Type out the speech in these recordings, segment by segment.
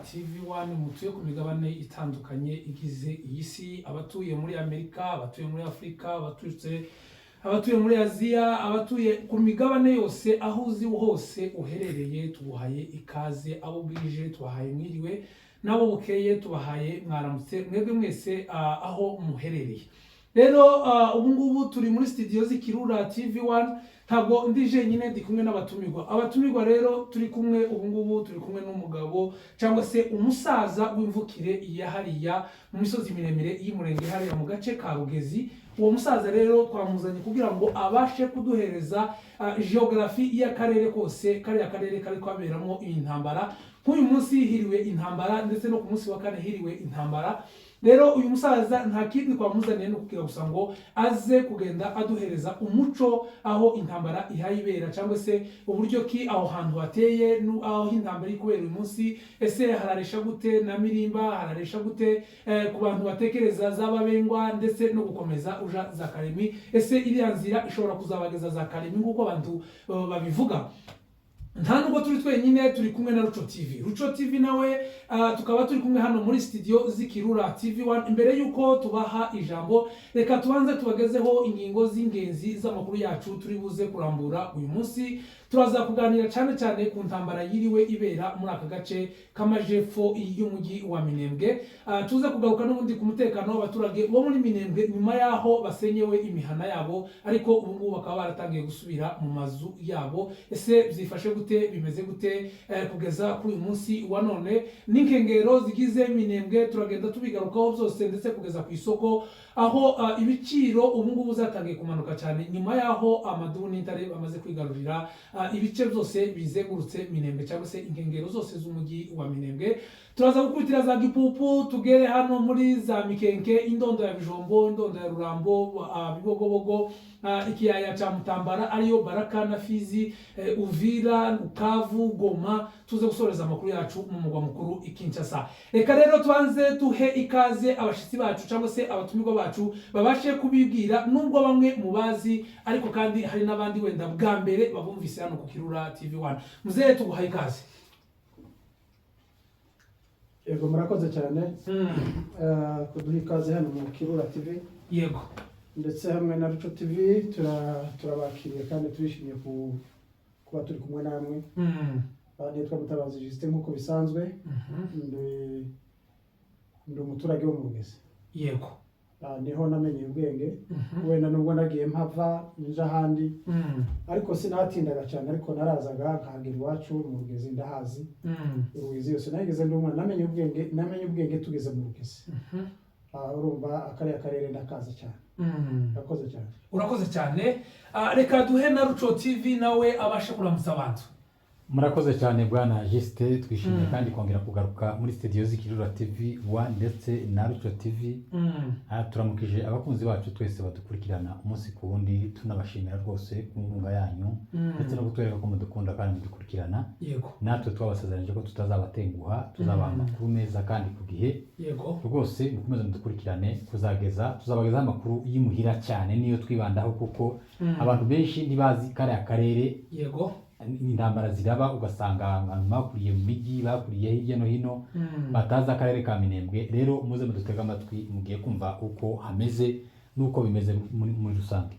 TV1 mutuye ku migabane itandukanye igize iyi si, abatuye muri Amerika, abatuye muri Afrika, abatuye muri Aziya, abatuye ku migabane yose aho uzi hose uherereye, tuguhaye ikaze. Abo bwije tubahaye mwiriwe, nabo bukeye tubahaye mwaramutse, mwebwe mwese aho muherereye. Rero ubu ngubu turi muri studio z'Ikirura TV1, ntabwo ndije nyine ndi kumwe n'abatumirwa rero turi kumwe ubu ngubu, turi kumwe n'umugabo cyangwa se umusaza w'imvukire yahariya mu misozi miremire y'Umurenge hariya mu gace ka Rugezi. Uwo musaza rero twamuzanye kugira ngo abashe kuduhereza geography y'akarere kose, kariya karere kari kwaberamo intambara. Nk'uyu munsi hiriwe intambara ndetse no ku munsi wa kane hiriwe intambara. Rero uyu musaza nta kindi twamuzaniye no kugira gusa ngo aze kugenda aduhereza umuco aho intambara ihayibera, cyangwa se uburyo ki aho hantu hateye, aho intambara iri kubera uyu munsi. Ese hararesha gute na Mirimba, hararesha gute ku bantu batekereza z'Ababengwa ndetse no gukomeza uja za Karemi. Ese iriya nzira ishobora kuzabageza za Karemi nk'uko abantu babivuga? Nta nubwo turi twenyine, turi kumwe na Ruco TV. Ruco TV nawe tukaba turi kumwe hano muri studio z'Ikirura TV1. Imbere yuko tubaha ijambo, reka tubanze tubagezeho ingingo z'ingenzi z'amakuru yacu turi buze kurambura uyu munsi. Turaza kuganira cyane cyane ku ntambara yiriwe ibera muri aka gace k'amajepfo y'umujyi wa Minembwe. Tuze kugaruka n'ubundi ku mutekano w'abaturage bo muri Minembwe nyuma yaho basenyewe imihana yabo, ariko ubu ngubu bakaba baratangiye gusubira mu mazu yabo. Ese byifashe gute, bimeze gute kugeza kuri uyu munsi wa none? N'inkengero zigize Minembwe turagenda tubigarukaho byose, ndetse kugeza ku isoko aho ibiciro ubu ngubu zatangiye kumanuka cyane nyuma yaho amadubu n'intare bamaze kwigarurira ibice byose bizengurutse Minembwe, cyangwa se inkengero zose z'umujyi wa Minembwe. Turaza gukubitira za Gipupu, tugere hano muri za Mikenke, Indondo ya Bijombo, Indondo ya Rurambo, Bibogobogo, ikiyaya cha Mutambara ariyo Baraka na Fizi, Uvira, Bukavu, Goma. Tuze gusoreza amakuru yacu mu mugwa mukuru Kinshasa. Reka rero tubanze tuhe ikaze abashitsi bacu cyangwa se abatumirwa bacu babashe kubibwira, nubwo bamwe mubazi ariko kandi hari n'abandi wenda bwa mbere babumvise hano ku Kirura TV1. Muzehe tuguhaye ikaze. Yego murakoze cyane kuduha ikaze hano mu Kirura TV. Yego. Ndetse hamwe na Ruco TV turabakiriye kandi turishimiye kuba turi kumwe namwe. Nitwa Mutabazi Justin nk'uko bisanzwe. Ndi umuturage wo mu Rugezi. Yego. Niho namenye ubwenge, wenda nubwo nagiye mpava nje ahandi, ariko sinatindaga cyane, ariko narazaga nkagera iwacu mu Rugezi ndahazi. Rugezi yose nageze ndi umwana, namenye ubwenge tugeze mu Rugezi. Urumva akarere ndakaza cyane. Urakoze cyane. Urakoze cyane. Reka duhe na Ruco TV nawe abashe kuramutsa abantu. Murakoze cyane bwana Juste, twishimiye kandi kongera kugaruka muri studio z'Ikirura TV1 ndetse na Ruco TV. Turamukije abakunzi bacu twese badukurikirana umunsi ku wundi, tunabashimira rwose ku nkunga yanyu ndetse no gutwereka ko mudukunda kandi mudukurikirana. Yego. Natwe twabasezeranyije ko tutazabatenguha, tuzabaha amakuru meza kandi ku gihe. Yego. Rwose mukomeze mudukurikirane, tuzabagezaho amakuru y'imuhira cyane niyo twibandaho, kuko abantu benshi ntibazi kariya karere. Yego. Intambara ziraba ugasanga abantu bakuriye mu mijyi, bakuriye hirya no hino, bataza akarere ka Minembwe. Rero muze mudutega amatwi mugiye kumva uko hameze nuko bimeze muri rusange.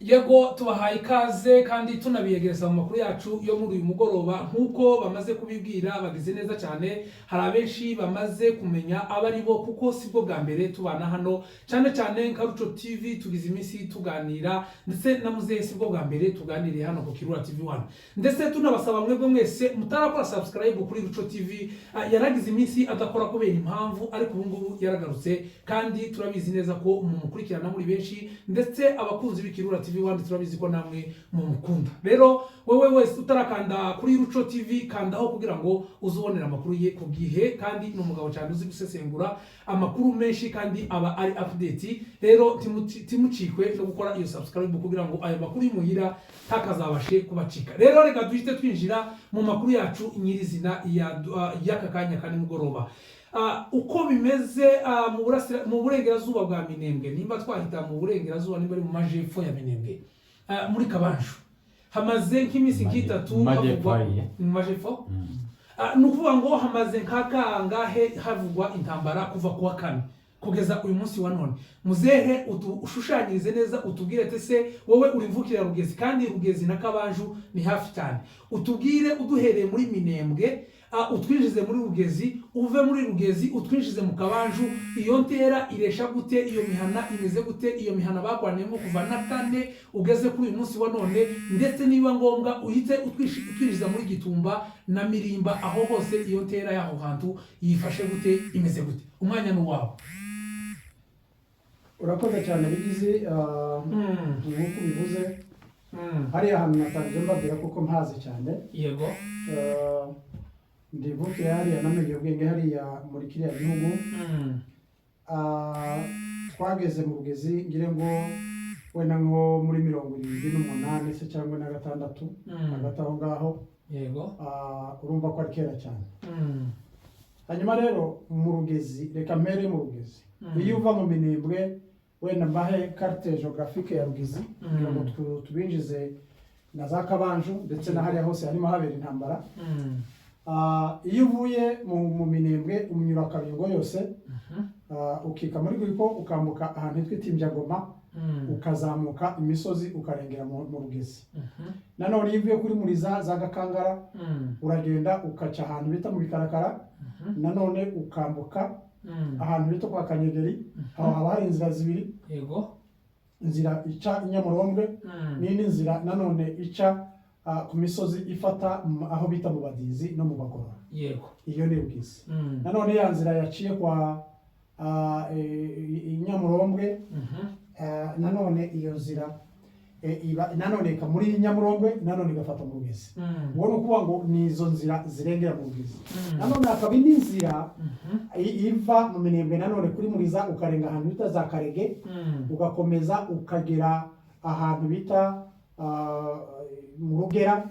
Yego, tubahaye ikaze kandi tunabiyegereza mu makuru yacu yo muri uyu mugoroba. Nkuko bamaze kubibwira bagize neza cyane, hari abenshi bamaze kumenya abari bo, kuko sibwo bwa mbere tubana hano, cyane cyane nka Ruco TV tugize iminsi tuganira, ndetse na muzehe sibwo bwa mbere tuganiriye hano ku Kirura TV1. Ndetse tunabasaba mwebwe mwese mutarakora subscribe kuri Ruco TV, yaragize iminsi adakora kubera impamvu, ariko ubu ngubu yaragarutse kandi turabizi neza ko mumukurikirana muri benshi, ndetse abakunzi b'Ikirura TV1 turabizi ko namwe mumukunda. Rero wewe wese utarakanda kuri Ruco TV, kandaho kugira ngo uzubonera amakuru ye ku gihe, kandi n'umugabo cyane uzi gusesengura amakuru menshi kandi aba ari update. Rero timucikwe no gukora iyo subscribe kugira ngo ayo makuru y'umuhira takazabashe kubacika. Rero reka duhite twinjira mu makuru yacu nyirizina y'aka kanya kandi mugoroba. Uko bimeze mu burengerazuba bwa Minembwe, nimba twahita mu burengerazuba, nimba ari mu majepfo ya Minembwe, muri Kabanju hamaze nk'iminsi nk'itatu mu majepfo ni ukuvuga ngo hamaze nk'akangahe havugwa intambara kuva kuwa kane kugeza uyu munsi wa none. Muzehe ushushanyirize neza, utubwire tese wowe urimvukira Rugezi, kandi Rugezi na Kabanju ni hafi cyane. Utubwire uduhereye muri Minembwe, utwinjize muri Rugezi, uve muri Rugezi utwinjize mu Kabanju. Iyo ntera iresha gute? Iyo mihana imeze gute? Iyo mihana bakwaniyemo kuva na kane ugeze kuri uyu munsi wa none, ndetse niba ngombwa uhite utwinjiza muri Gitumba na Mirimba, aho hose iyo ntera y'aho hantu yifashe gute, imeze gute? Umwanya ni wawe. Urakoze cyane bigize nk'uko bivuze. Hariya hantu natangiye mbabwira kuko mpazi cyane. Yego. Ndivukira hariya namenye ubwenge hariya muri kiriya gihugu. Twageze mu Rugezi ngire ngo wenda nko muri 78 se cyangwa na 6 hagati aho ngaho. Yego. Urumva ko ari kera cyane. Hanyuma rero mu Rugezi, reka mpere mu Rugezi. Iyo uva mu Minembwe wenda mbahe carte géographique ya Rugezi kugira ngo tubinjize na za Kabanju ndetse na hariya hose harimo habera intambara. Iyo uvuye mu Minembwe umunyura Kabingo yose, ukika muri Rwiko ukambuka ahantu hitwa Itimbyagoma, ukazamuka imisozi ukarengera mu Rugezi. Nanone iyo uvuye kuri Muriza za Gakangara uragenda ukaca ahantu bita mu Bikarakara, nanone ukambuka ahantu bita kwa Kanyegeri, aho haba hari inzira zibiri. Yego. Inzira ica Nyamurongwe n'indi nzira nanone ica ku misozi ifata aho bita mu Badizi no mu Bagorora. Yego. Iyo ni Rugezi. Nanone ya nzira yaciye kwa Nyamurongwe, nanone iyo nzira nanone ka muri Nyamurongwe nanone igafata mu Rugezi. Ubwo ni ukuvuga ngo ni izo nzira zirengera mu Rugezi. Nanone hakaba indi nzira iva mu Minembwe nanone kuri Muriza ukarenga ahantu bita za Karege, ugakomeza ukagera ahantu bita mu Rugera.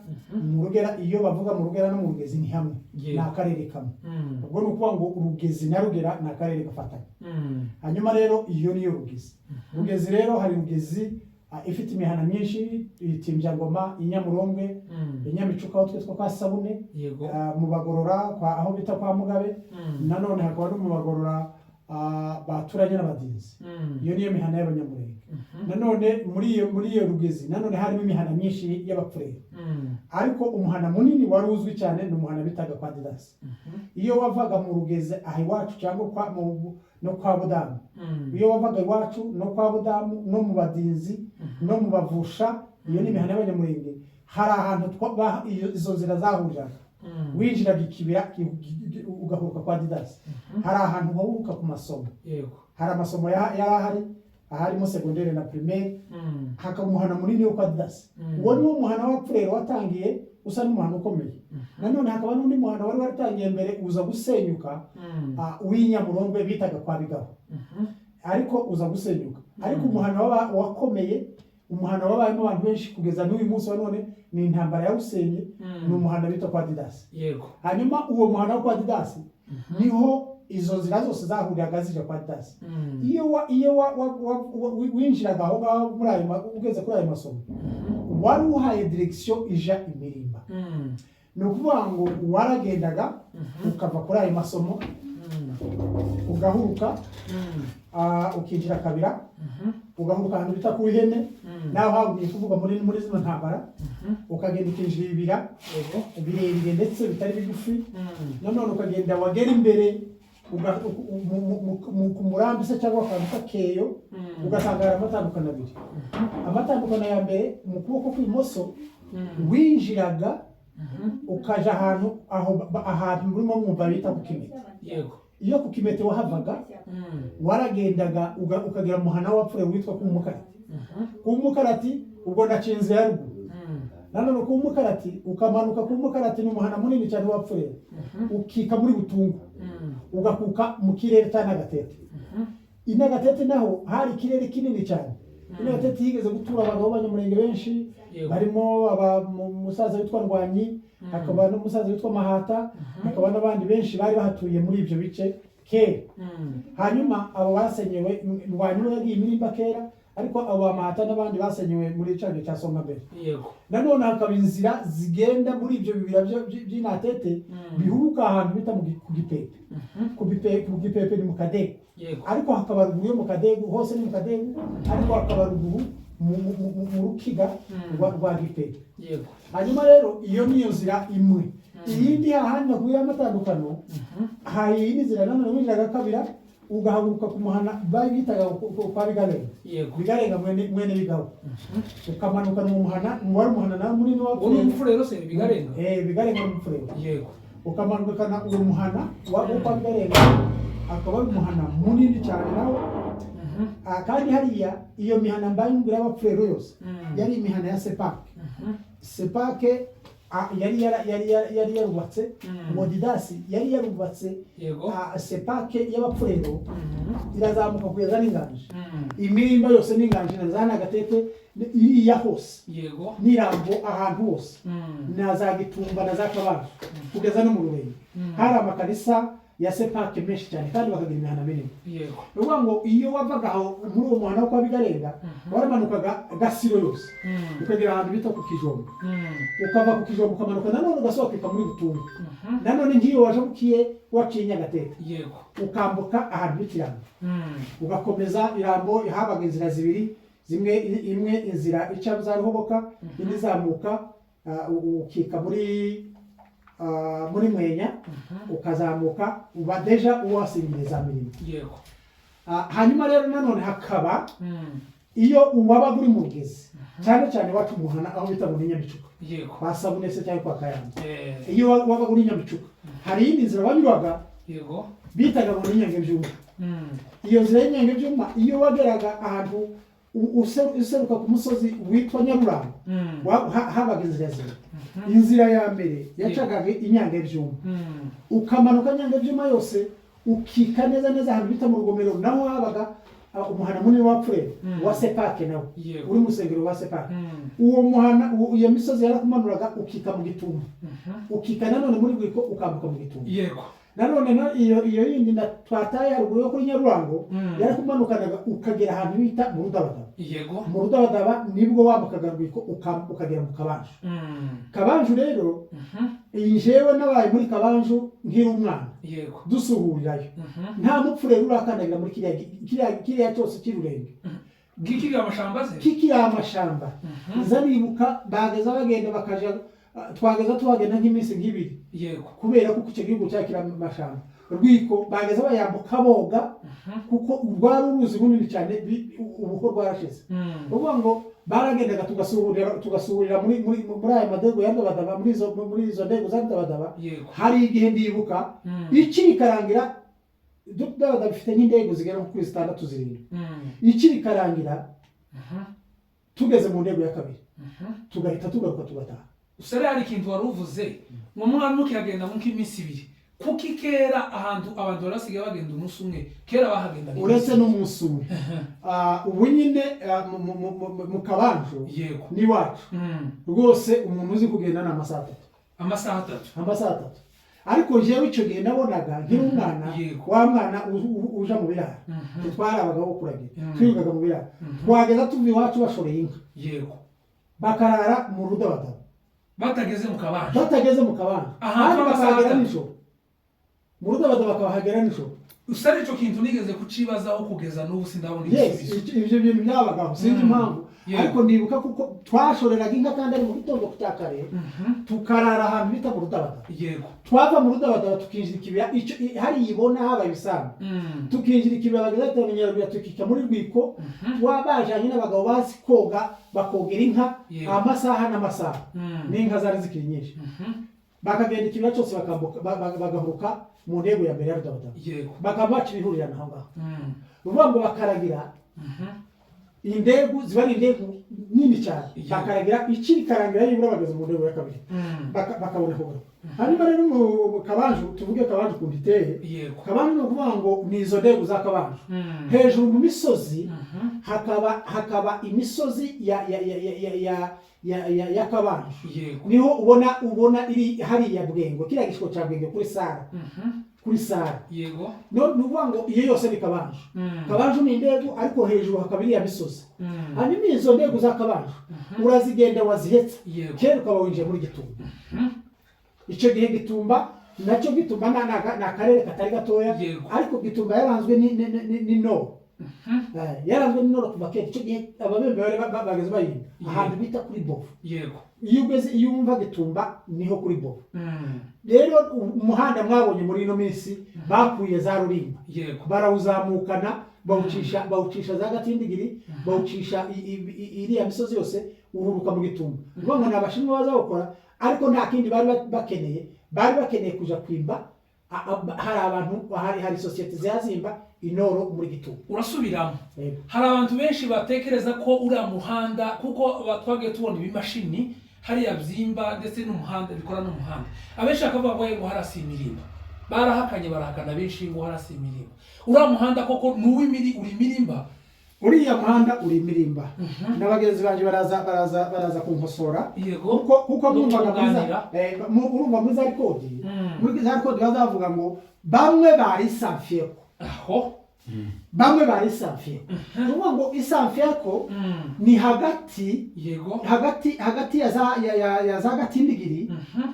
Mu Rugera, iyo bavuga mu Rugera no mu Rugezi ni hamwe, ni akarere kamwe. Ubwo ni ukuvuga ngo Rugezi na Rugera ni akarere gafatanye. Hanyuma rero iyo niyo Rugezi. Rugezi rero hari Rugezi ifite imihana myinshi, Itimbyagoma, Inyamurongwe, Inyamicuka aho twitwa kwa Sabune, mu Bagorora aho bita kwa Mugabe, nanone hakaba no mu Bagorora baturanye n'Abadizi. Iyo niyo mihana y'Abanyamurenge. Nanone muri iyo Rugezi nanone harimo imihana myinshi y'Abapfurere. Ariko umuhana munini wari uzwi cyane ni umuhana bitaga kwa Didasi. Iyo wavaga mu Rugezi aho iwacu cyangwa no kwa Budamu, iyo wavaga iwacu no kwa Budamu no mu Badizi no mu Bavusha, iyo ni imihana y'Abanyamurenge. Hari ahantu izo nzira zahuriraga. Winjiraga ikibira ugahuruka kwa Didasi. Hari ahantu wahuruka ku masomo. Yego. Hari amasomo yari aharimo secondaire na primaire. Hakaba umuhana munini wo kwa Didasi. Uwo ni wo muhana w'Abapfurere watangiye usa n'umuhana ukomeye. Nanone hakaba n'undi muhana wari waratangiye mbere uza gusenyuka, w'Inyamurongwe bitaga kwa Bigabo. Ariko uza gusenyuka. Ariko umuhana wakomeye, umuhana wabayemo abantu benshi kugeza n'uyu munsi wa none, ni intambara yawusenye, ni umuhana bita kwa Didasi. Yego. Hanyuma uwo muhana wo kwa Didasi niho izo nzira zose zahuriraga zija kwa Didasi. Iyo winjiraga aho ngaho ugeze kuri ayo masomo, wari uhaye direction ija Imirimba. Ni ukuvuga ngo waragendaga ukava kuri ayo masomo, ugahuruka, ukinjira Kabira, ugahuruka ahantu bita ku Ihene, naho haguye kuvuga muri zino ntambara, ukagenda ukinjira ibira birebire ndetse bitari bigufi. Nanone ukagenda wagera imbere ku Murambi se cyangwa kwa Keyo, ugasanga hari amatandukano abiri. Amatandukano ya mbere mu kuboko kw'imoso winjiraga ukaja ahantu murimo mwumva bita ku Kimete. Yego. Iyo ku Kimete wahavaga waragendaga ukagera mu muhana w'Abapfurere witwa ku Mukarati. Ku Mukarati ubwo nacinze ya ruguru. Nanone ku Mukarati ukamanuka ku Mukarati ni umuhana munini cyane w'Abapfurere. Ukika muri Butungu. Ugakuka mu kirere cya Nagatete. Inagatete naho hari ikirere kinini cyane. Inagatete yigeze gutura abagabo b'Abanyamurenge benshi, barimo umusaza witwa Ndwanyi, hakaba n'umusaza witwa Mahata, hakaba n'abandi benshi bari bahatuye muri ibyo bice kera. Hanyuma abo basenyewe, Ndwanyi we yagiye Imirimba kera, ariko abo bamahata n'abandi basenyewe muri cyagihe cya Songambere. yego Nanone hakaba inzira zigenda muri ibyo bibira by'inatete bihubuka ahantu bita ku gipepe. Ku gipepe ni mu Kadego. yego Ariko hakaba ruguru yo mu Kadego, hose ni mu Kadego, ariko hakaba ruguru mu rukiga rwa gipepe. yego Hanyuma rero iyo niyo nzira imwe. Iyindi hahandi nakuye amatandukano, hari iyindi nzira nanone winjiraga kabira ugahaguruka ku muhana bitaga kwa Bigarenga. yego Bigarenga mwene Bigaho. Ukamanuka mu muhana, wari umuhana na munini wa uwo mufurero se Bigarenga Bigarenga n'umufurero. yego Ukamanuka na uwo muhana wa kwa Bigarenga akaba ari umuhana munini cyane nawo. Kandi hariya iyo mihana mbaye ngira abafurero yose yari imihana ya Sepake. Sepake yari yarubatse Modidasi yari yarubatse yego Sepake y'abafurero irazamuka kugeza n'inganje. Imirimba yose n'inganje nazana gatete iriya hose yego nirambo ahantu hose nazagitumba nazakabana kugeza no mu Rubenga. Hari amakanisa ya Sepake menshi cyane kandi bakagira imihana minini. yego Uvuga ngo iyo wavaga aho muri uwo muhanda wo kwa Bigarenga waramanukaga Gasiro yose ukagera ahantu bita ku Kijombo. Ukava ku Kijombo ukamanuka nanone ugasohoka muri Butumwa. Nanone ngiyo waje bukiye waciye Nyagatete. yego Ukambuka ahantu b'Ikirambo. Ugakomeza Irambo habaga inzira zibiri, imwe inzira ica za Ruhoboka, indi zamuka ukika muri Mwenya, ukazamuka uba deja uwasingiriza mirimo. yego Hanyuma rero nanone hakaba iyo uwabaga uri mu Rugezi cyane cyane wacu umuhana aho bita muri Nyamicuka yego basabune se cyangwa kwa Kayanja. eh Iyo wabaga uri Nyamicuka hari indi nzira wanyuraga yego bitaga muri Nyangebyuma. Iyo nzira y'Inyangebyuma iyo wageraga ahantu useruka ku musozi witwa Nyarurango habaga inzira zibiri. Inzira ya mbere yacaga Inyangebyuma ukamanuka Nyangebyuma yose ukika neza ahantu bita mu Rugomero, naho habaga umuhana munini wa Furero wa Sepake nawo uri musengero wa Sepake. Uwo muhana iyo misozi yarakumanuraga ukika mu Gitumba, ukika nanone muri Bwiko ukambuka mu Gitumba. yego Nanone iyo yindi twataye haruguru yo kuri Nyarurango yarakumanukanaga ukagera ahantu bita mu Rudabadaba. yego Mu Rudabadaba nibwo wambukaga Rwiko ukagera mu Kabanju. Kabanju rero jewe nabaye muri Kabanju nkiri umwana yego dusuhurirayo. Nta mupfurero urakandagira muri kiriya cyose cy'Irurenge. gikiriya amashamba se Kikiriya amashamba. Zanibuka bageza bagenda bakaja twageza tuhagenda nk'iminsi nk'ibiri. yego Kubera ko icyo gihugu cyakira amashamba. Rwiko bageza bayambuka boga kuko urwari uruzi runini cyane ubuko rwarashize. Uvuga ngo baragendaga tugasuhurira muri aya madego ya Rudabadaba muri izo ndego za Rudabadaba. Hari igihe ndibuka ikiri karangira Rudabadaba bifite nk'indego zigera kuri 6 zirindwi. Ikiri karangira tugeze mu ndego ya kabiri tugahita tugaruka tugataha. usare hari ikintu wari uvuze ngo mwami ukiyagenda mu k'iminsi ibiri kuko kera ahantu abantu barasigaye bagenda umunsi umwe kera bahagenda uretse n'umunsi umwe. Ubu nyine mu Kabanju yego ni wacu rwose umuntu uzi kugenda na amasaha 3 ariko jewe icyo gihe nabonaga nkiri umwana wa mwana uja mu birara twari abagabo kuragira twigaga mu birara twageza tuvi iwacu bashoreye inka yego bakarara mu Rudabadaba batageze mu Kabanju ahandi bakahagera nijoro. Mu Rudabadaba bakahagera nijoro. usare ico kintu nigeze kucibazaho kugeza n'ubu sindabona igisubizo. Ibyo bintu byabagaho sinzi impamvu ariko ndibuka kuko twashoreraga inka kandi ari mu gitondo cya kare tukarara ahantu bita mu Rudabadaba. yego Twava mu Rudabadaba tukinjira ikibira hari yibona habaye ibisambu tukinjira ikibira bageza tumenyera tukika muri Rwiko twabajanye n'abagabo bazi koga bakogera inka amasaha n'amasaha n'inka zari zikiri nyinshi. Bakagenda ikibira cyose bagahuruka mu ndego ya mbere ya Rudabadaba bakabaca ibihurirana aho ngaho. Uvuga ngo bakaragira indegu ziba ari indegu nini cyane bakaragira ikiri karangira yibura bageze mu ndego ya kabiri bakabona kugaruka. Hanyuma rero mu Kabanju tuvuge Kabanju ku biteye Kabanju no kuvuga ngo ni izo ndegu za Kabanju. Hejuru mu misozi hakaba imisozi ya Kabanju niho ubona iri hariya Bwengo kiriya gishiko cya Bwengo kuri Sara kuri Sara yego no nuvuga ngo iyo yose ni Kabanju. Kabanju ni indego ariko hejuru hakaba iriya misozi. Hanyuma izo ndego za Kabanju urazigenda wazihetse kera ukaba winjiye muri Gitumba. Icyo gihe Gitumba nacyo Gitumba na karere katari gatoya ariko Gitumba yaranzwe ni no yaranzwe ni no kuva kera. Icyo gihe ababembe bageze bayinda ahantu bita kuri Bovu. yego iyo umva Gitumba niho kuri Bovu. Rero umuhanda mwabonye muri ino minsi bakuye za Rulimba barawuzamukana bawucisha za Gatindigiri bawucisha iriya misozi yose uhuruka mu Gitumba. Ngo n'abashinwa baza gukora ariko nta kindi bari bakeneye kuja kwimba. Hari abantu hari societe zazimba inoro muri Gitumba. Urasubiramo hari abantu benshi batekereza ko uriya muhanda kuko batwagiye tubona ibimashini hariya byimba ndetse n'umuhanda bikora n'umuhanda abenshi akavuga ngo harasi imirimba barahakana benshi ngo harasi imirimba. Uriya muhanda koko uri mirimba. Uriya muhanda uri mirimba. N'abagenzi banje baraza kunkosora kuko urumva muri za rekodi bazavuga ngo bamwe bari Sanfieko. Bamwe bari Sanfieko. Nuvuga ngo Isanfieko ni hagati ya za Gatindigiri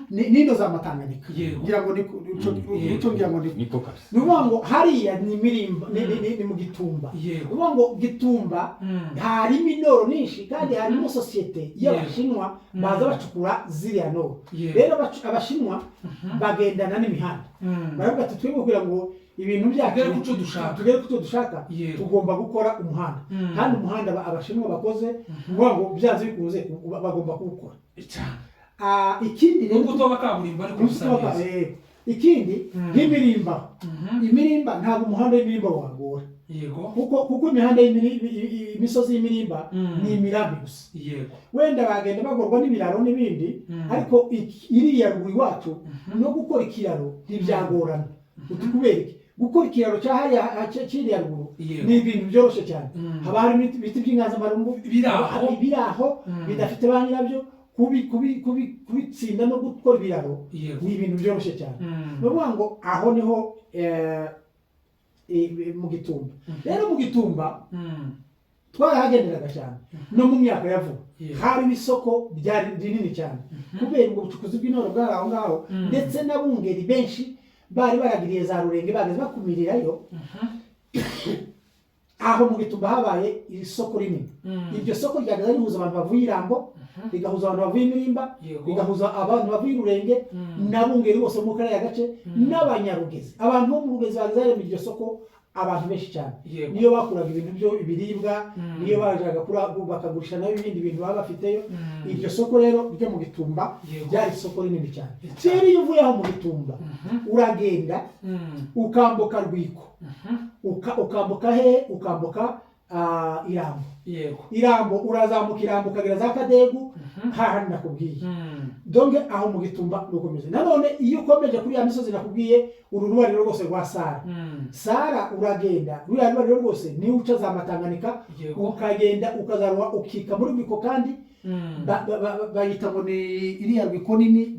nino za Matanganyika. Ngira ngo niko kabisa. Nuvuga ngo hariya ni mirimba ni mu Gitumba. Nuvuga ngo Gitumba hari minoro nyinshi kandi harimo societe y'Abashinwa baza bacukura ziriya noro. Rero Abashinwa bagendana n'imihanda. Baravuga ati twebwe kugira ngo ibintu tugere kuco dushaka tugomba gukora umuhanda. Kandi umuhanda Abashinwa bakoze ngo byaze bikuze bagomba kuwukora. Ikindi rero gutoba kaburimbo ariko gusa ikindi n'imirimba. Imirimba ntabwo umuhanda w'imirimba wagora. Kuko imihanda y'imisozi y'imirimba ni imirambi gusa. Wenda bagenda bagorwa n'ibiraro n'ibindi ariko iriya ruguru iwacu no gukora ikiraro ntibyagorana. Utukubereke gukora ikiraro cy'iriya ruguru ni ibintu byoroshye cyane. Haba hari ibiti by'inganzamarumbu biraho bidafite ba nyirabyo kubitsinda no gukora ibiraro ni ibintu byoroshye cyane. Nuvuga ngo aho niho mu Gitumba. Rero mu Gitumba twarahagenderaga cyane no mu myaka ya vuba. Hari isoko ryari rinini cyane kubera ngo ubucukuzi bw'inoro bwari aho ngaho ndetse n'abungeri benshi bari baragiriye za Rurenge bageze bakumirirayo. Aho mu Gitumba habaye isoko rinini. Iryo soko ryagaza rihuza abantu bavuye Irambo rigahuza abantu bavuye Imirimba rigahuza abantu bavuye Rurenge n'abungeri bose mu karere gace n'Abanyarugezi. Abantu bo mu Rugezi bageze mu iryo soko abantu benshi cyane. Niyo bakuraga ibintu byo ibiribwa niyo bajaga bakagurisha nayo ibindi bintu baba bafiteyo. Iryo soko rero ryo mu Gitumba ryari isoko rinini cyane. Rero iyo uvuye aho mu Gitumba uragenda ukambuka Rwiko ukambuka ukambuka Irambo. Irambo urazamuka Irambo ukagera za Kadegu hahandi nakubwiye. Donc aho mu Gitumba nukomeze. Nanone iyo ukomeje kuri ya misozi nakubwiye ururubariro rwose rwa Sara. Sara uragenda ruriya rubariro rwose ni uca za Matanganyika ukagenda ukazarwa ukika muri Rwiko kandi bayita ngo ni iriya Rwiko nini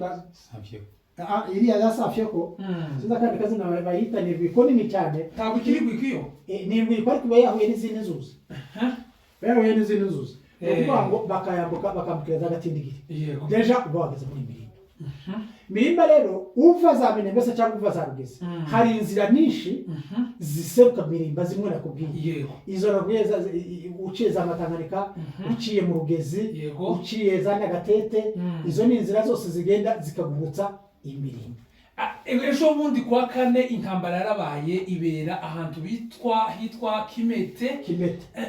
iriya ya Sanfieko. Sinza kandi kazina bayita ni Rwiko nini cyane. Ntabwo kiri Rwiko ni Rwiko ariko bayahuye n'izindi nzuzi. Bayahuye n'izindi nzuzi. Kuvuga ngo bakayambuka bakambukira za Gatindigiri. Deja ubageze muri Mirimba. Mirimba rero uva za Minembese cyangwa uva za Rugezi hari inzira nyinshi ziseruka Mirimba zimwe nakubwiye. Izo nabwiye uciye za Matanganyika uciye mu Rugezi uciye za Nyagatete izo ni inzira zose zigenda zikagurutsa Imirimba. Ejo bundi kwa kane intambara yarabaye ibera ahantu hitwa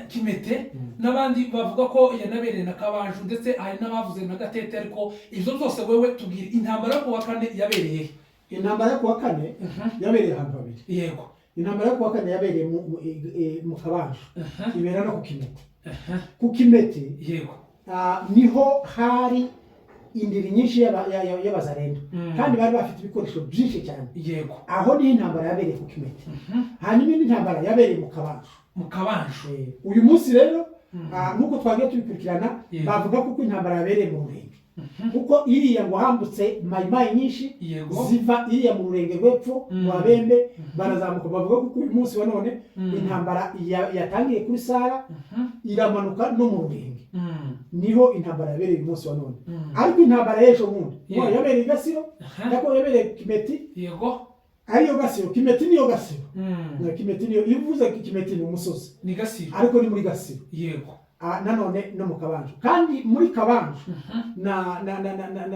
Kimete n'abandi bavuga ko yanabereye na Kabanju ndetse hari n'abavuze na Gatete ariko izo zose wewe tubwire intambara yo kwa kane yabereye. Intambara yo kwa kane yabereye ahantu habiri. Intambara yo kwa kane yabereye mu Kabanju ibera no ku Kimete. Ku Kimete niho hari indiri nyinshi y'abazarendo kandi bari bafite ibikoresho byinshi cyane. Aho ni intambara yabereye ku Kimete. Hanyuma indi ntambara yabereye mu Kabanju. Uyu munsi rero nuko twagiye tubikurikirana bavuga kuko intambara yabereye mu Rurenge. kuko iriya ngo hambutse mayimayi nyinshi ziva iriya mu rurenge rw'epfo mu Babembe barazamuka bavuga ko uyu munsi wa none intambara yatangiye kuri Sara iramanuka no mu rurenge niho intambara yabereye uyu munsi wa none ariko intambara y'ejo bundi yabereye Gasiro nako yabereye Kimeti ariyo Gasiro Kimeti niyo Gasiro na Kimeti niyo ivuze Kimeti ni umusozi ni Gasiro ariko ni muri Gasiro nanone no mu Kabanju kandi muri Kabanju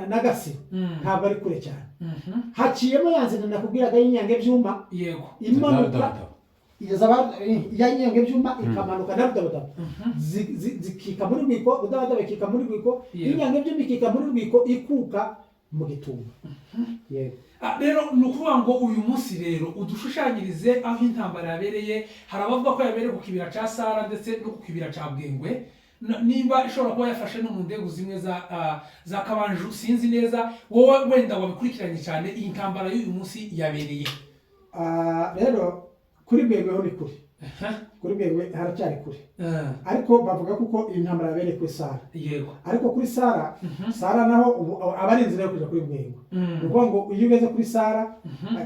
na Gasiro ntabwo ari kure cyane haciyemo yanzina nakubwiraga y'inyange byuma imanuka yanyange byuma ikamanuka Rudabadaba zikika muri Rwiko Rudabadaba ikika muri Rwiko inyange byuma ikika muri Rwiko ikuka mu Gitumba rero ni ukuvuga ngo uyu munsi rero udushushanyirize aho intambara yabereye. Hari abavuga ko yabereye ku kibira cya Sara ndetse no ku kibira cya Bwengwe, nimba ishobora kuba yafashe no mu ndego zimwe za Kabanju sinzi neza, wowe wenda wabikurikiranye cyane iyi ntambara y'uyu munsi yabereye. Rero kuri Bwengwe ho ni kure, kuri Bwengwe haracyari kure, ariko bavuga kuko iyi ntambara yabereye kuri Sara. Ariko kuri Sara Sara naho abari inzira yo kuja kuri Bwengwe, nuko ngo iyo ugeze kuri Sara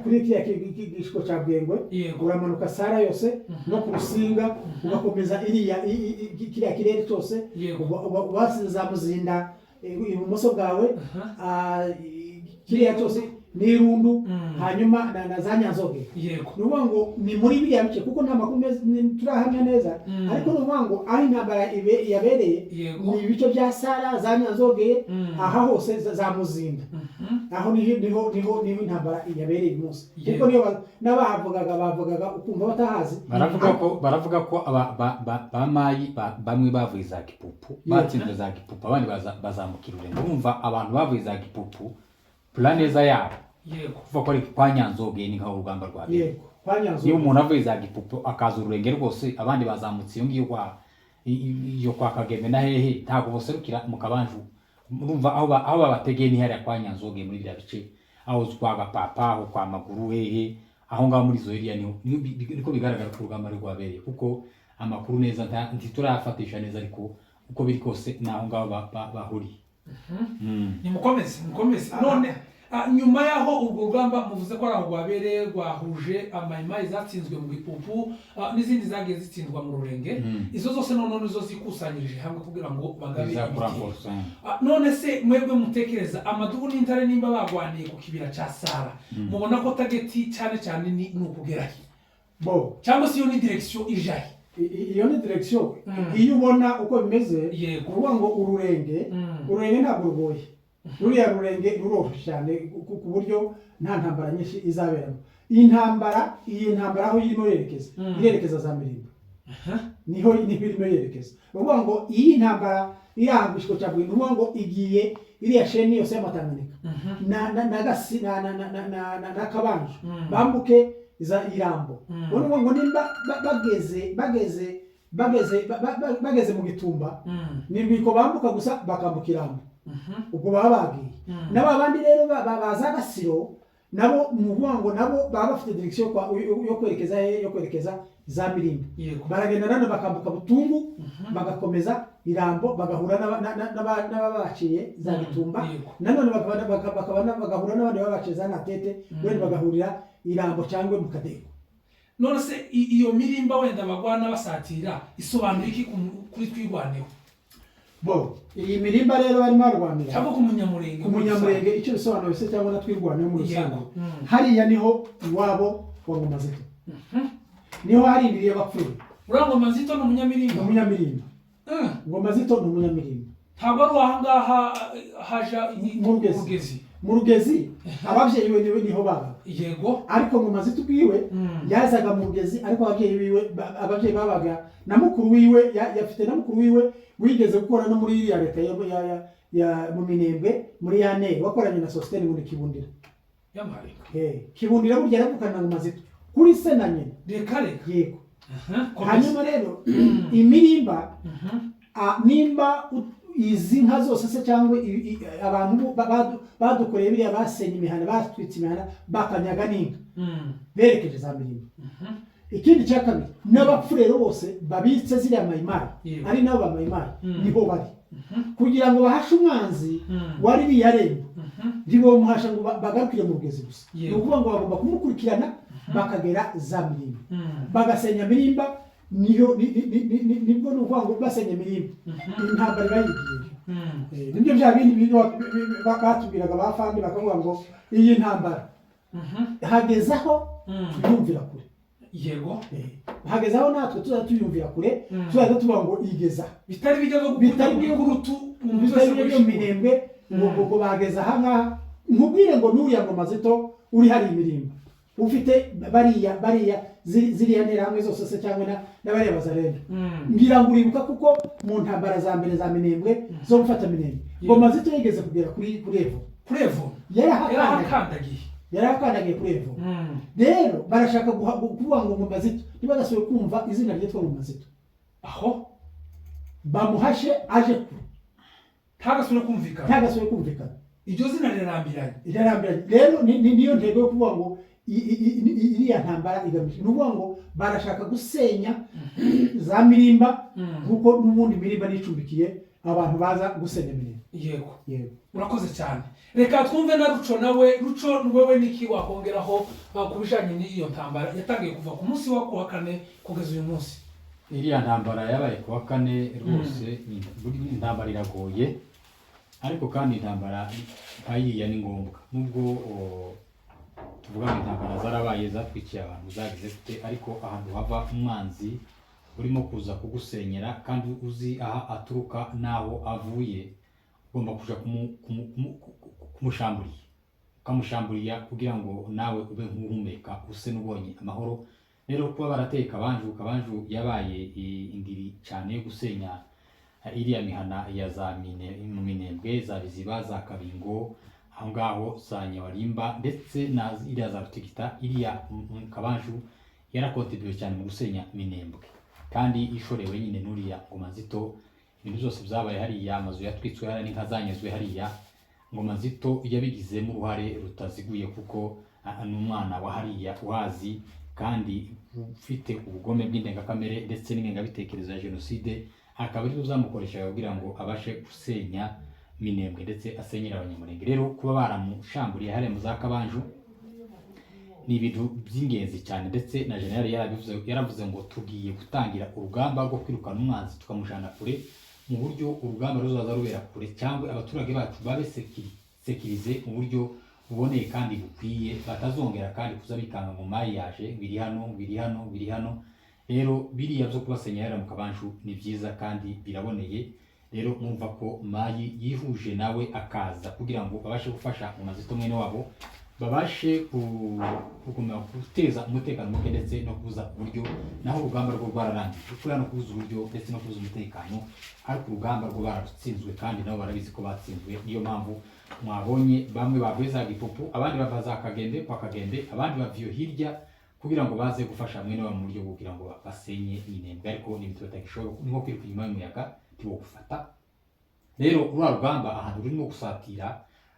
kuri kiriya gishiko cya Bwengwe uramanuka Sara yose no ku Rusinga ugakomeza iriya kiriya kirere cyose wasize za Muzinda ibumoso bwawe kiriya cyose n'Irundu hanyuma na za Nyanzoge. Nuvuga ngo ni muri biriya bice kuko nta makuru turahamya neza, ariko nuvuga ngo aho intambara yabereye ni ibice bya Sara za Nyanzoge aha hose za Muzinda aho niho intambara yabereye umunsi kuko niyo bavugaga ukumva batahazi. Baravuga ko abamayi bamwe bavuye za Kipupu batsinze za Kipupu abandi bazamukira urenge. Urumva abantu bavuye za Kipupu planeza yabo kuva ko ari kwa Nyanzoge ni nka urugamba rwa mbere. Iyo umuntu avuye za Gipupu akaza ururenge rwose abandi bazamutse iyo kwa Kageme na hehe ntago boserukira mu Kabanju. Urumva aho babategeye ni hariya kwa Nyanzoge muri bya bice aho kwa Gapapa aho kwa Maguru hehe aho ngaho muri Zoeria niko bigaragara ko urugamba rwabereye kuko amakuru neza ntiturafatisha neza ariko uko biri kose naho ngaho bahuriye. Ni mukomeze none nyuma yaho urwo rugamba muvuze ko ari aho rwabereye rwahuje amayimayi zatsinzwe mu Gipupu n'izindi zagiye zitsindwa mu rurenge, izo zose none nizo zikusanyirije hamwe kugira ngo bagabe none se mwebwe mutekereza amadugu n'intare nimba bagwaniye ku kibira cya Sara mubona ko tageti cyane ni ukugeraho cyangwa se iyo ni direction ijaye? Iyo ni direction iyo ubona uko bimeze kuvuga ngo ururenge ntabwo rugoye, ruriya rurenge ruroroshye cyane ku buryo nta ntambara nyinshi izaberamo. Iyi ntambara aho irimo irerekeza za Mirimbo niho irimo yerekeza. Uvuga ngo iyi ntambara irahagishiko cya Bwengwe, uvuga ngo igiye iriya sheni yose y'Amatanganyika na Gasi na Kabanju bambuke za Irambo. Uvuga ngo nimba bageze mu Gitumba ni Rwiko bambuka gusa bakambuka Irambo ubwo baba bagiye. N'aba bandi rero baza Gasiro nabo muvuga ngo nabo baba bafite direction yo kwerekeza za Mirimbo, baragenda nano bakambuka Butungu bagakomeza Irambo bagahura n'ababaciye za Gitumba nanone bagahura n'abandi babaciye za Natete wenda bagahurira Irambo cyangwa mu Kadego. None se iyo Mirimba wenda bagwana basatira isobanura iki kuri twigwaneho? Iyi Mirimba rero barimo barwanira cyangwa ku Munyamurenge icyo bisobanura se cyangwa na twigwaneho mu rusange. Hariya niho iwabo wa Ngoma Zito, niho harindiriye bapfuye. Ngoma Zito ni Umunyamirimba. Ngoma Zito ni Umunyamirimba, ntabwo ari ahangaha haja mu Rugezi ababyeyi biwe niho babaga. Ariko Ngoma Zito ubwiwe yazaga mu Rugezi, ariko ababyeyi babaga na mukuru wiwe yafite na mukuru wiwe wigeze gukora no muri iriya leta ya mu Minembwe muri yane wakoranye na Sostene muri Kibundira Kibundira burya yaravukana Ngoma Zito kuri se na nyina yego. Hanyuma rero Imirimba nimba izi nka zose se cyangwa abantu badukoreye biriya basenye imihana batwitse imihana bakanyaga n'inka berekeje za Mirimba. Ikindi cya kabiri n'abapfurero bose babitse ziriya mayimayi ari nabo bamayimayi niho bari kugira ngo bahashe umwanzi wari riyarembo ntibomuhasha ngo bagarukire mu bugezi gusa ni ukuvuga ngo bagomba kumukurikirana bakagera za Mirimba bagasenya Mirimba nibwo ni ukuvuga ngo basenya Mirimba intambara bayigiye nibyo bya bindi batubwiraga bafandi bakavuga ngo iyi ntambara hagezaho tuyumvira kure yego hagezaho natwe tuyumvira kure tuzaza tuvuga ngo igeza bitari bijya bitari byo Minembwe ngo bageza ahangaha nkubwire ngo n'uriya Ngoma Zito uri hari Mirimba ufite bariya ziriya nterahamwe zose se cyangwa n'abariya bazarenda ngira ngo uribuka kuko mu ntambara za mbere za Minembwe zo gufata Minembwe Ngoma Zito yigeze kugera kuri Evo yarahakandagiye kuri Evo rero barashaka kuvuga ngo Ngoma Zito ntibagasubire kumva izina ryitwa Ngoma Zito aho bamuhashe aje kure ntagasubire kumvikana iryo zina rirarambiranye rero niyo ntego yo kuvuga ngo iriya ntambara igamije ni ukuvuga ngo barashaka gusenya za Mirimba kuko n'ubundi Mirimba nicumbikiye abantu baza gusenya Mirimba yego urakoze cyane reka twumve na Ruco nawe Ruco wewe niki wakongeraho kubijanye n'iyo ntambara yatangiye kuva ku munsi wa kuwa kane kugeza uyu munsi iriya ntambara yabaye kuwa kane rwose intambara iragoye ariko kandi intambara nkayiriya ni ngombwa nubwo tuvuga ngo intambara zarabaye zatwikiye abantu zagize gute ariko ahantu hava umwanzi urimo kuza kugusenyera kandi uzi aha aturuka n'aho avuye ugomba kuja ukamushamburira kugira ngo nawe ube nk'uhumeka use n'ubonye amahoro rero kuba barateye Kabanju yabaye ingiri cyane yo gusenya iriya mihana ya za Minembwe za Biziba za Kabingo aho ngaho za Nyabarimba ndetse na iriya za Rutigita iriya Kabanju yarakontribuye cyane mu gusenya Minembwe kandi ishorewe nyine n'uriya Ngoma Zito ibintu byose byabaye hariya amazu yatwitswe hariya n'inka zanyezwe hariya Ngoma Zito yabigizemo uruhare rutaziguye kuko n'umwana wa hariya uhazi kandi ufite ubugome bw'indengakamere ndetse n'ingengabitekerezo ya jenoside akaba ari uzamukoresha kugira ngo abashe gusenya Minembwe ndetse asenyera Abanyamulenge rero kuba baramushamburiye hariya mu za Kabanju ni ibintu by'ingenzi cyane ndetse na general yaravuze ngo tugiye gutangira urugamba rwo kwirukana umwanzi tukamujana kure mu buryo urugamba ruzaza rubera kure cyangwa abaturage bacu babe sekirize mu buryo buboneye kandi bukwiye batazongera kandi kuza bikanga mu mayi yaje biri hano rero biriya byo kubasenyera mu Kabanju ni byiza kandi biraboneye rero mwumva ko mayi yihuje nawe akaza kugira ngo babashe gufasha Ngoma Zito mwene wabo babashe guteza umutekano muke ndetse no kubuza uburyo naho urugamba rwo rwararangiye kuko no kubuza uburyo ndetse no kubuza umutekano ariko urugamba rwo bararutsinzwe kandi nabo barabizi ko batsinzwe niyo mpamvu mwabonye bamwe bagwezaga ipopo abandi bava za Kagende abandi baviyo hirya kugira ngo baze gufasha mwene wabo mu buryo kugira ngo basenye Minembwe ariko ni ibintu batagishoboye nko kwiruka inyuma y'umuyaga tibo gufata rero uru rugamba ahantu rurimo gusatira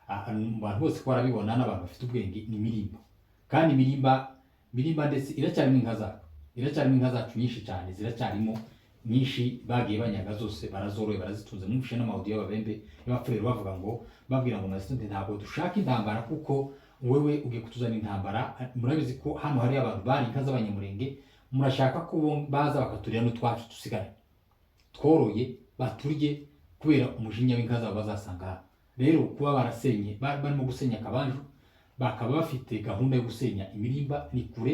abantu bose ko barabibona n'abantu bafite ubwenge ni Mirimba kandi Mirimba ndetse iracyarimo inka zacu nyinshi cyane ziracyarimo nyinshi bagiye banyaga zose barazoroye barazitunze mwumvishe n'amaudio y'ababembe y'abapfurero bavuga ngo babwira ngo Ngoma ntabwo dushaka intambara kuko wewe ugiye kutuzana intambara murabizi ko hano hari abantu bari inka z'Abanyamulenge murashaka ko baza bakaturira n'utwacu dusigara tworoye baturye kubera umujinya w'inka zabo bazasanga rero kuba barasenye barimo gusenya Kabanju bakaba bafite gahunda yo gusenya Mirimba ni kure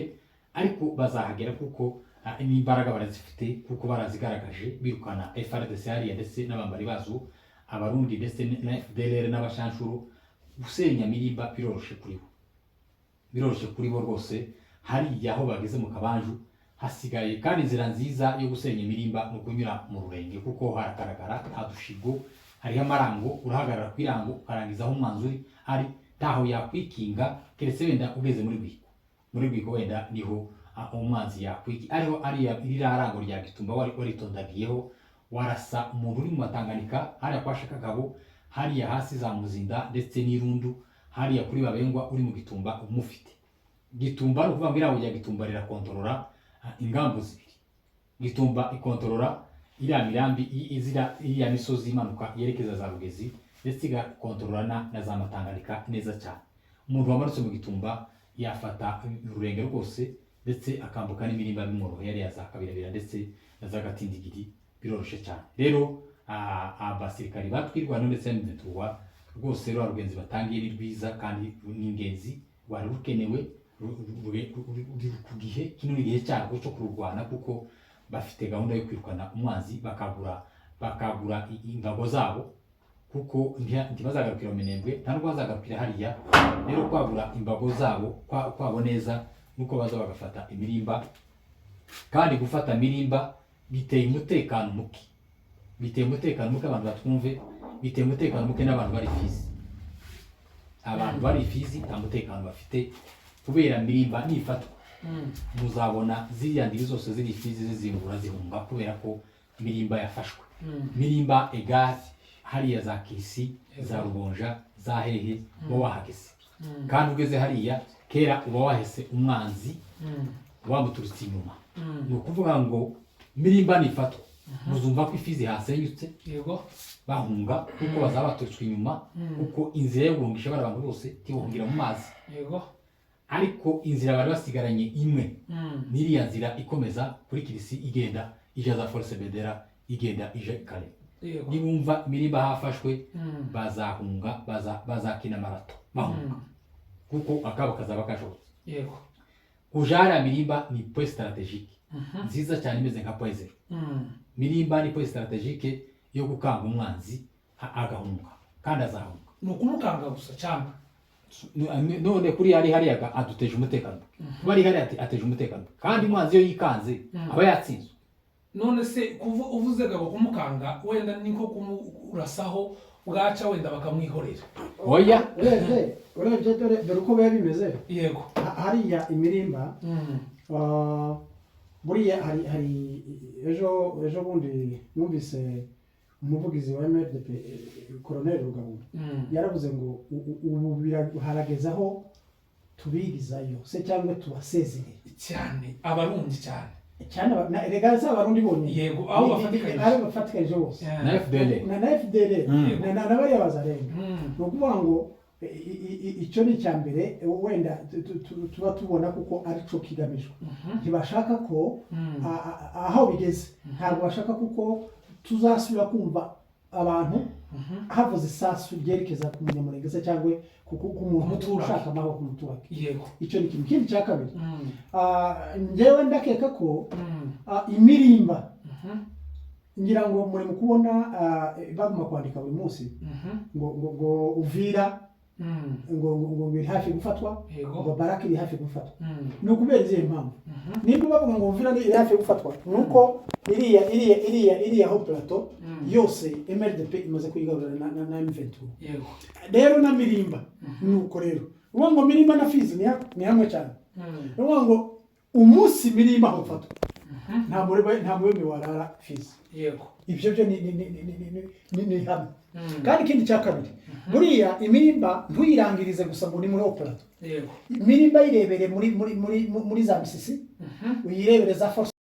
ariko bazahagera kuko n'imbaraga barazifite kuko barazigaragaje birukana FARDC hariya ndetse n'abambari bazo abarundi ndetse na FDLR n'abashanshuru gusenya Mirimba biroroshe kuri bo rwose hariya aho bageze mu Kabanju hasigaye kandi inzira nziza yo gusenya Mirimba no kunyura mu Rurenge kuko haragaragara nta dushigo hariho amarango urahagarara kwirango ukarangiza aho umwanzuri ari taho yakwikinga keretse wenda ugeze muri Bwiko wenda niho umwanzi yakwiki ariho irarango rya Gitumba waritondagiyeho warasa umuntu uri mu Matanganika hariya kwasha Kagabo hariya hasi za Muzinda ndetse n'Irundu hariya kuri Babengwa uri mu Gitumba umufite Gitumba no kuvuga ngo iraho ya Gitumba rirakontorora ingambo zibiri Gitumba ikontorora iriya mirambi izira iriya misozi imanuka yerekeza za Rugezi ndetse igakontororana na za Matanganika neza cyane. Umuntu wamanutse mu Gitumba yafata ururenge rwose ndetse akambuka n'imirimba bimworoheye yari yazakabirabira ndetse na za Gatindigiri biroroshe cyane. Rero abasirikari batwirwana ndetse n'imveturwa rwose rero arugenzi batangiye ni rwiza kandi n'ingenzi wari rukenewe ku gihe kino gihe cyarwo cyo kurwana kuko bafite gahunda yo kwirukana umwanzi bakagura imbago zabo kuko ntibazagarukira mu Minembwe nta nubwo bazagarukira hariya. Rero kwagura imbago zabo kwabo neza nuko baza bagafata imirimba, kandi gufata mirimba biteye umutekano muke, abantu batwumve, biteye umutekano muke n'abantu bari Fizi. Abantu bari Fizi nta mutekano bafite kubera mirimba nifatwa. Muzabona ziriya ndiri zose ziri Fizi zizimbura zihunga kubera ko mirimba yafashwe. Mirimba egari hariya za Kisi, za Rubonja, za Hehe bo wahageze. Kandi ugeze hariya kera uba wahese umwanzi wamuturutse inyuma. Ni ukuvuga ngo mirimba nifatwa muzumva ko Ifizi hasenyutse yego bahunga kuko bazaba baturutswe inyuma kuko inzira yo guhungisha bari abantu bose tihungira mu mazi yego, ariko inzira bari basigaranye imwe n'iriya nzira ikomeza kuri Kirisi igenda ija za Force Bedera igenda ije kare. Nibumva mirimba hafashwe bazahunga bazakina marato bahunga kuko akabo kazaba kashobotse. Yego, kujara mirimba ni point strategique nziza cyane imeze nka point zero. Mirimba ni point strategique yo gukanga umwanzi agahunga kandi azahunga. Nukumukanga gusa cyangwa none kuri hariya aduteje umutekano. Bari hariya ateje umutekano kandi umwanzi yo yikanze aba yatsinzwe. None se uvuze gabo kumukanga wenda niko kumurasaho bwaca wenda bakamwihorera. Oya urebye dore uko biba bimeze. Yego, hariya imirimba buriya hari ejo bundi numvise umuvugizi wa MRDP Colonel Rugabo yaravuze ngo ubu harageze aho tubigizayo se cyangwa tubasezerere cyane abarundi cyane rega za abarundi bonyine. Yego, aho bafatikanije bose na FDL na bariya bazarenga. Ni ukuvuga ngo icyo ni icya mbere wenda tuba tubona kuko arico kigamijwe. Ntibashaka ko aho bigeze ntabwo bashaka kuko tuzasubira kumva abantu havuze isasu ryerekeza ku munyamurenge se cyangwa ku muntu ushaka amahoro ku muturage. Yego, icyo ni ikintu kindi cya kabiri. Njyewe ndakeka ko imirimba ngira ngo muri mu kubona baguma kwandika buri munsi ngo Uvira ngo biri hafi gufatwa, ngo Baraka iri hafi gufatwa. Ni ukubera izihe mpamvu? Nimba bavuga ngo Uvira iri hafi gufatwa nuko iriya ho plateau yose MRDP imaze kuyigarura na M23. yego, Rero na mirimba nuko rero uwo ngo mirimba na Fizi ni hamwe cyane. Uwo ngo umunsi mirimba ho fatwa nta mweme warara Fizi. yego, Ibyo byo ni hamwe. Kandi ikindi cya kabiri buriya imirimba ntuyirangirize gusa ngo ni muri operato. yego, Imirimba yirebere muri za Misisi, uyirebere za Force